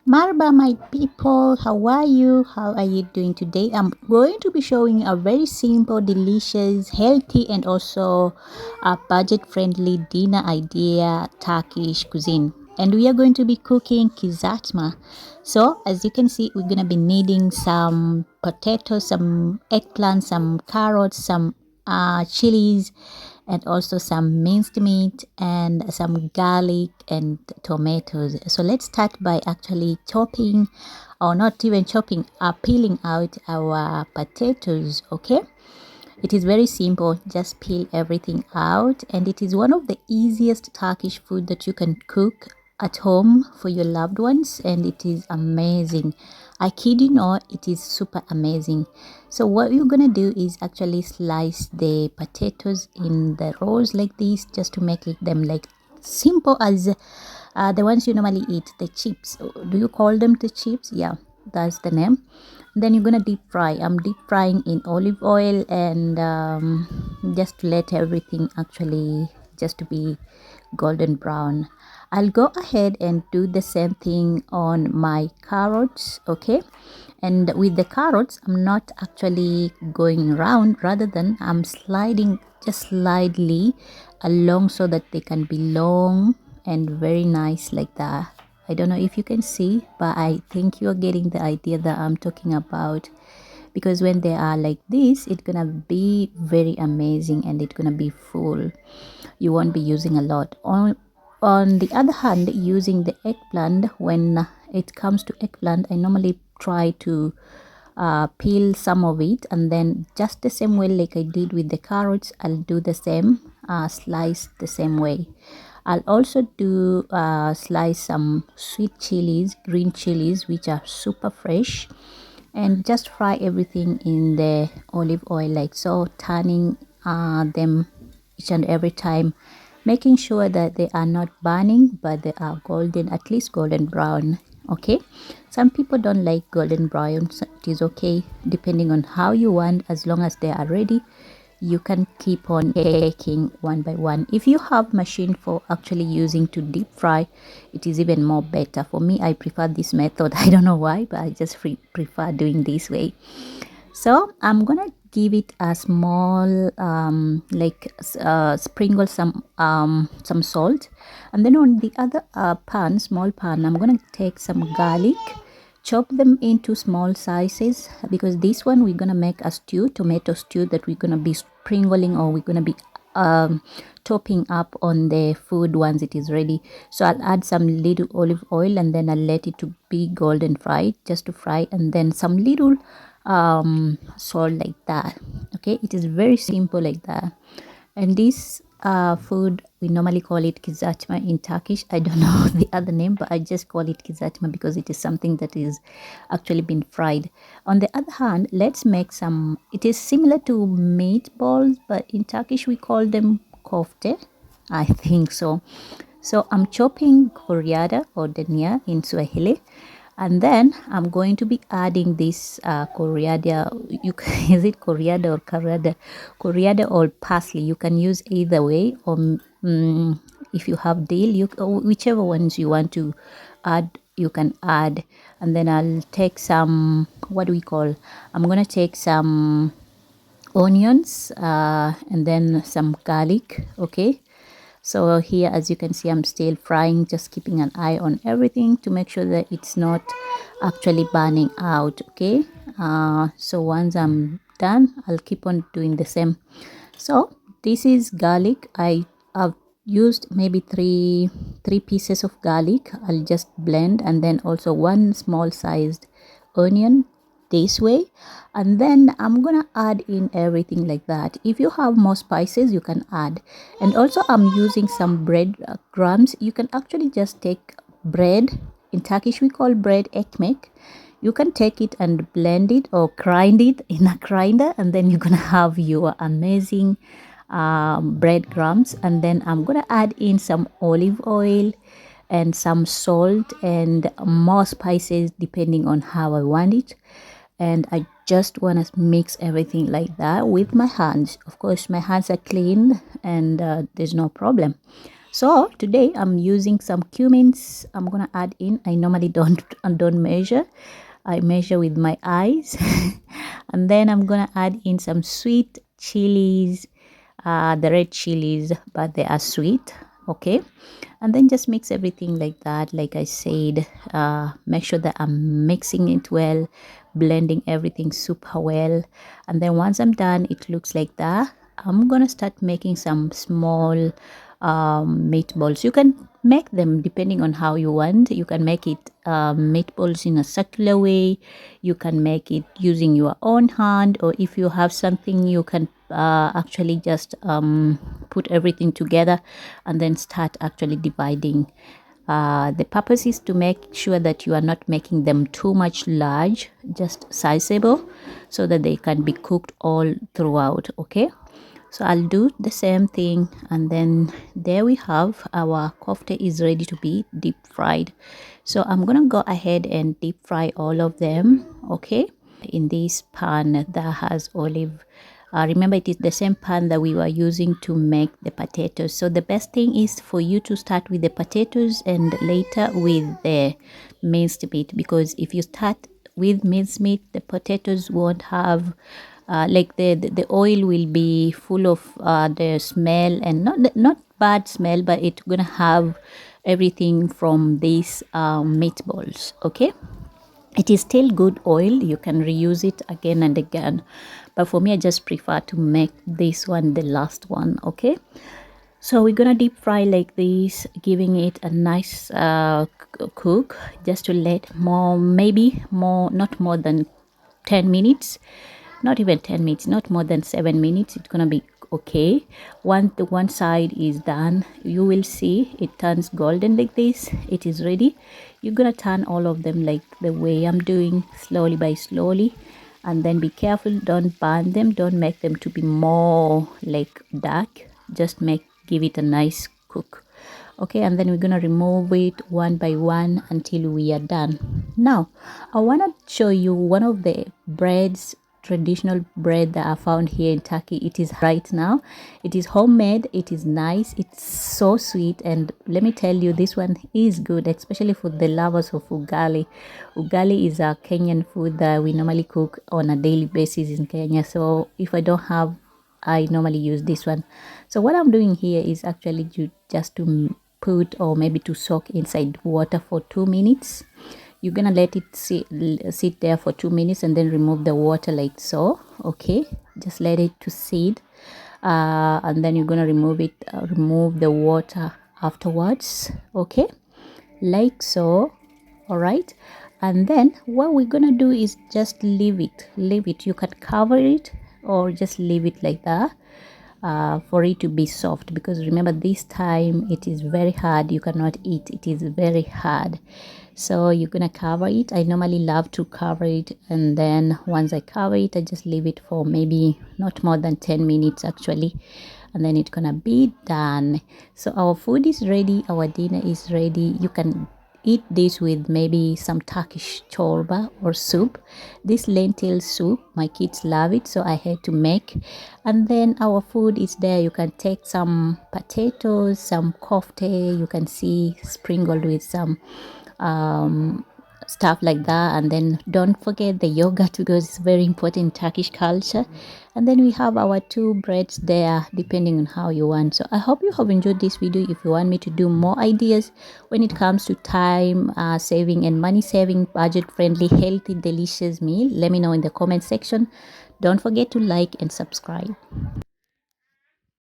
Marba, my people, how are you? How are you doing today? I'm going to be showing a very simple, delicious, healthy, and also a budget-friendly dinner idea Turkish cuisine. And we are going to be cooking kizatma. So, as you can see, we're going to be needing some potatoes, some eggplant, some carrots, some chilies, and also some minced meat and some garlic and tomatoes. So let's start by actually chopping, or not even chopping, peeling out our potatoes. Okay, it is very simple. Just peel everything out, and it is one of the easiest Turkish food that you can cook at home for your loved ones, and it is amazing. I kid you not, it is super amazing. So what you're gonna do is actually slice the potatoes in the rolls like this, just to make them like simple as the ones you normally eat, the chips. Do you call them the chips? Yeah, that's the name. Then you're gonna deep fry. I'm deep frying in olive oil, and just to let everything actually just to be golden brown. I'll go ahead and do the same thing on my carrots. Okay, and with the carrots I'm not actually going round, rather than I'm sliding just slightly along so that they can be long and very nice like that. I don't know if you can see, but I think you're getting the idea that I'm talking about, because when they are like this, it's gonna be very amazing and it's gonna be full. You won't be using a lot. On the other hand, using the eggplant, when it comes to eggplant, I normally try to peel some of it, and then just the same way like I did with the carrots, I'll do the same, slice the same way. I'll also do slice some sweet chilies, green chilies, which are super fresh, and just fry everything in the olive oil like so, turning them each and every time, making sure that they are not burning but they are golden, at least golden brown. Okay, some people don't like golden brown, so it is okay depending on how you want. As long as they are ready, you can keep on baking one by one. If you have machine for actually using to deep fry, it is even more better. For me, I prefer this method. I don't know why, but I just prefer doing this way. So I'm gonna give it a small sprinkle some salt, and then on the other pan, small pan, I'm gonna take some garlic, chop them into small sizes, because this one we're gonna make a stew, tomato stew, that we're gonna be sprinkling, or we're gonna be topping up on the food once it is ready. So I'll add some little olive oil, and then I'll let it to be golden fried, just to fry, and then some little salt like that. Okay, it is very simple like that. And this food, we normally call it kizatma in Turkish. I don't know the other name, but I just call it kizatma because it is something that is actually been fried. On the other hand, let's make some, it is similar to meatballs, but in Turkish we call them kofte, I think so. So I'm chopping coriander, or dania in Swahili, and then I'm going to be adding this coriander. Is it coriander or coriander? Coriander or parsley. You can use either way, or if you have dill, or whichever ones you want to add, you can add. And then I'll take some, what do we call? I'm gonna take some onions, and then some garlic. Okay, so here, as you can see, I'm still frying, just keeping an eye on everything to make sure that it's not actually burning out. Okay, so once I'm done, I'll keep on doing the same. So this is garlic. I have used maybe three pieces of garlic. I'll just blend, and then also one small sized onion this way, and then I'm gonna add in everything like that. If you have more spices, you can add. And also I'm using some bread crumbs. You can actually just take bread, in Turkish we call bread ekmek. You can take it and blend it or grind it in a grinder, and then you're gonna have your amazing breadcrumbs. And then I'm gonna add in some olive oil and some salt and more spices depending on how I want it. And I just want to mix everything like that with my hands. Of course, my hands are clean, and there's no problem. So today I'm using some cumins. I'm gonna add in. I normally don't measure. I measure with my eyes. And then I'm gonna add in some sweet chilies, the red chilies, but they are sweet. Okay, and then just mix everything like that. Like I said, make sure that I'm mixing it well, blending everything super well. And then once I'm done, it looks like that. I'm gonna start making some small meatballs. You can make them depending on how you want. You can make it meatballs in a circular way. You can make it using your own hand, or if you have something, you can actually just put everything together and then start actually dividing. The purpose is to make sure that you are not making them too much large, just sizable, so that they can be cooked all throughout. Okay, so I'll do the same thing, and then there we have our kofta is ready to be deep fried. So I'm gonna go ahead and deep fry all of them. Okay, in this pan that has olive. Remember, it is the same pan that we were using to make the potatoes. So the best thing is for you to start with the potatoes and later with the minced meat, because if you start with minced meat, the potatoes won't have like the oil will be full of the smell, and not bad smell, but it's gonna have everything from these meatballs. Okay, it is still good oil, you can reuse it again and again, but for me I just prefer to make this one the last one. Okay, so we're gonna deep fry like this, giving it a nice cook, just to let more, maybe more, not more than 10 minutes, not even 10 minutes, not more than 7 minutes. It's gonna be okay. Once the one side is done, you will see it turns golden like this. It is ready. You're gonna turn all of them like the way I'm doing, slowly by slowly, and then be careful, don't burn them, don't make them to be more like dark, just give it a nice cook. Okay, and then we're gonna remove it one by one until we are done. Now I want to show you one of the breads, traditional bread that I found here in Turkey. It is right now, it is homemade, it is nice, it's so sweet, and let me tell you, this one is good, especially for the lovers of ugali. Ugali is a Kenyan food that we normally cook on a daily basis in Kenya. So if I don't have, I normally use this one. So what I'm doing here is actually just to put, or maybe to soak inside water for 2 minutes. You're gonna let it sit there for 2 minutes and then remove the water like so. Okay, just let it to sit, and then you're gonna remove the water afterwards. Okay, like so. All right, and then what we're gonna do is just leave it. You can cover it or just leave it like that, for it to be soft, because remember this time it is very hard, you cannot eat, it is very hard. So you're gonna cover it. I normally love to cover it, and then once I cover it, I just leave it for maybe not more than 10 minutes actually, and then it's gonna be done. So our food is ready, our dinner is ready. You can eat this with maybe some Turkish chorba or soup. This lentil soup, my kids love it, so I had to make. And then our food is there. You can take some potatoes, some kofte, you can see sprinkled with some stuff like that, and then don't forget the yogurt, because it's very important in Turkish culture. And then we have our two breads there, depending on how you want. So I hope you have enjoyed this video. If you want me to do more ideas when it comes to time saving and money saving, budget friendly, healthy, delicious meal, let me know in the comment section. Don't forget to like and subscribe.